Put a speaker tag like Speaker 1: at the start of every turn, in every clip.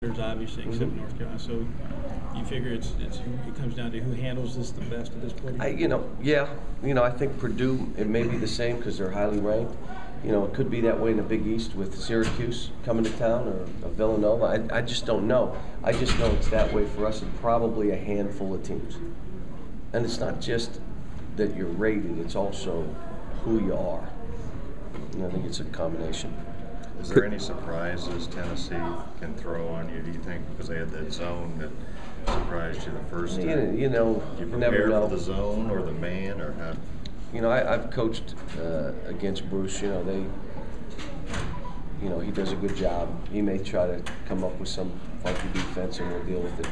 Speaker 1: There's obviously except North Carolina. So you figure it comes down to who handles this the best at this point.
Speaker 2: I think Purdue, it may be the same because they're highly ranked. It could be that way in the Big East with Syracuse coming to town or Villanova. I just don't know. I just know it's that way for us and probably a handful of teams. And it's not just that you're rated; it's also who you are. And I think it's a combination.
Speaker 3: Is there any surprises Tennessee can throw on you, do you think, because they had that zone that surprised you the first time?
Speaker 2: You
Speaker 3: prepare
Speaker 2: never know.
Speaker 3: For the zone or the man or how?
Speaker 2: I've coached against Bruce. He does a good job. He may try to come up with some funky defense, and we'll deal with it.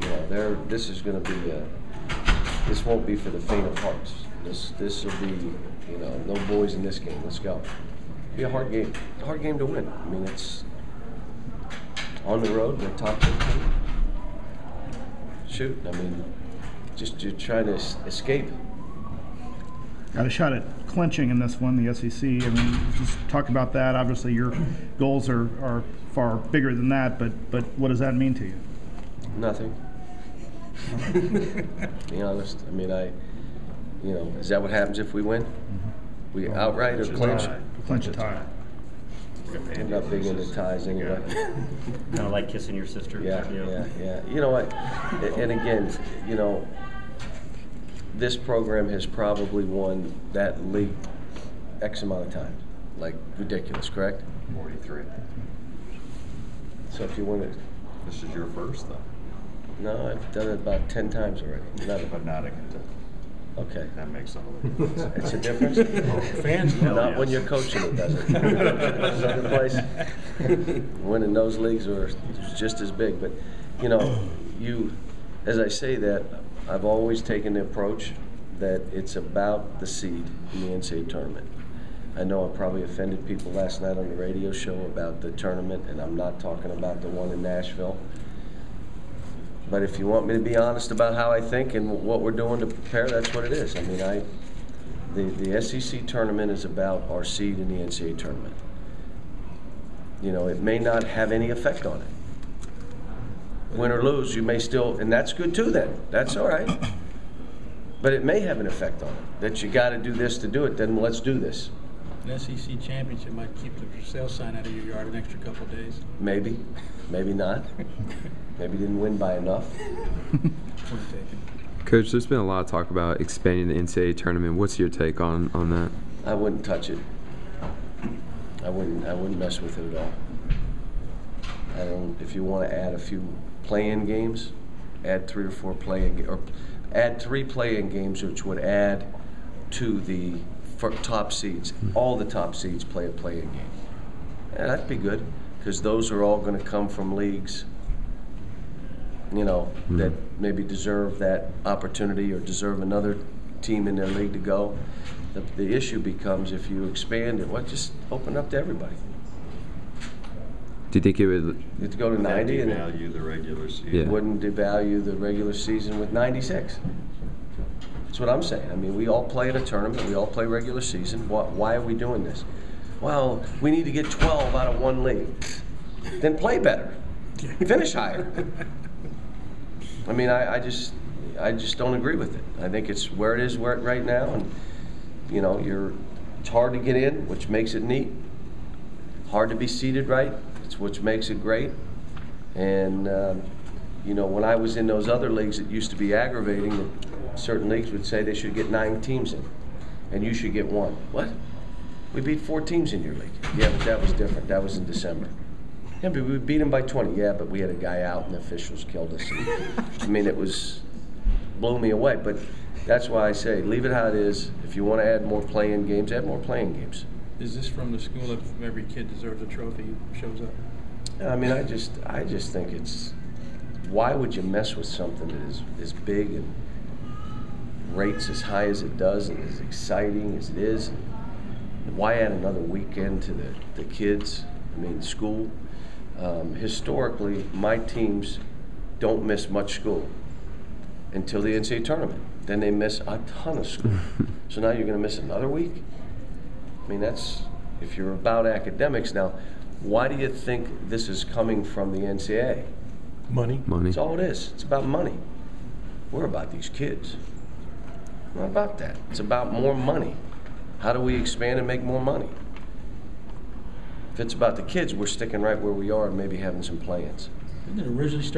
Speaker 2: But this won't be for the faint of hearts. This will be, no boys in this game. Let's go. It'll be a hard game. A hard game to win. I mean, it's on the road. They're top 15. Shoot, you're trying to escape.
Speaker 4: Got a shot at clinching in this one, the SEC. Just talk about that. Obviously, your goals are far bigger than that, but what does that mean to you?
Speaker 2: Nothing. Be honest. Is that what happens if we win? Mm-hmm. We outright or clinch?
Speaker 4: Clinch a tie.
Speaker 2: I'm not big into ties anyway.
Speaker 5: Kind of like kissing your sister.
Speaker 2: Yeah. You know what? And again, this program has probably won that league X amount of times. Like, ridiculous, correct?
Speaker 3: 43.
Speaker 2: So if you win it.
Speaker 3: This is your first, though.
Speaker 2: No, I've done it about 10 times already.
Speaker 3: But not a Kentucky.
Speaker 2: Okay.
Speaker 3: That makes all the difference.
Speaker 2: It's a difference?
Speaker 1: Fans know.
Speaker 2: Not when you're coaching it, does it? Other place, winning those leagues are just as big. But, as I say that, I've always taken the approach that it's about the seed in the NCAA tournament. I know I probably offended people last night on the radio show about the tournament, and I'm not talking about the one in Nashville. But if you want me to be honest about how I think and what we're doing to prepare, that's what it is. The SEC tournament is about our seed in the NCAA tournament. It may not have any effect on it. Win or lose, you may still, and that's good too then. That's all right. But it may have an effect on it, that you got to do this to do it, then let's do this.
Speaker 1: An SEC championship might keep the for sale sign out of your yard an extra couple of days.
Speaker 2: Maybe not. Maybe didn't win by enough.
Speaker 6: Coach, there's been a lot of talk about expanding the NCAA tournament. What's your take on that?
Speaker 2: I wouldn't touch it. I wouldn't mess with it at all. If you want to add a few play-in games, add 3 or 4 play-in, or add 3 play-in games, which would add to the top seeds. All the top seeds play a play-in game. Yeah, that'd be good, because those are all going to come from leagues, that maybe deserve that opportunity or deserve another team in their league to go. The issue becomes, if you expand it, just open up to everybody.
Speaker 6: Do you think it would?
Speaker 2: You'd go to 90 and
Speaker 3: devalue the regular season.
Speaker 6: Yeah.
Speaker 2: Wouldn't devalue the regular season with 96. That's what I'm saying. We all play in a tournament. We all play regular season. Why are we doing this? Well, we need to get 12 out of one league. Then play better. Finish higher. I just don't agree with it. I think it's where it is right now, and it's hard to get in, which makes it neat. Hard to be seated right, it's which makes it great. And when I was in those other leagues, it used to be aggravating that certain leagues would say they should get 9 teams in, and you should get 1. What? We beat 4 teams in your league. Yeah, but that was different. That was in December. Yeah, but we beat them by 20. Yeah, but we had a guy out and the officials killed us. It blew me away. But that's why I say leave it how it is. If you want to add more play-in games, add more play-in games.
Speaker 1: Is this from the school of every kid deserves a trophy shows up?
Speaker 2: I just think it's, why would you mess with something that is as big and rates as high as it does and as exciting as it is? Why add another weekend to the kids? School. Historically, my teams don't miss much school until the NCAA tournament. Then they miss a ton of school. So now you're going to miss another week? That's, if you're about academics. Now, Why do you think this is coming from the NCAA?
Speaker 7: Money.
Speaker 6: Money.
Speaker 2: That's all it is. It's about money. We're about these kids. We're not about that. It's about more money. How do we expand and make more money? If it's about the kids, we're sticking right where we are and maybe having some plans.
Speaker 1: Didn't it originally start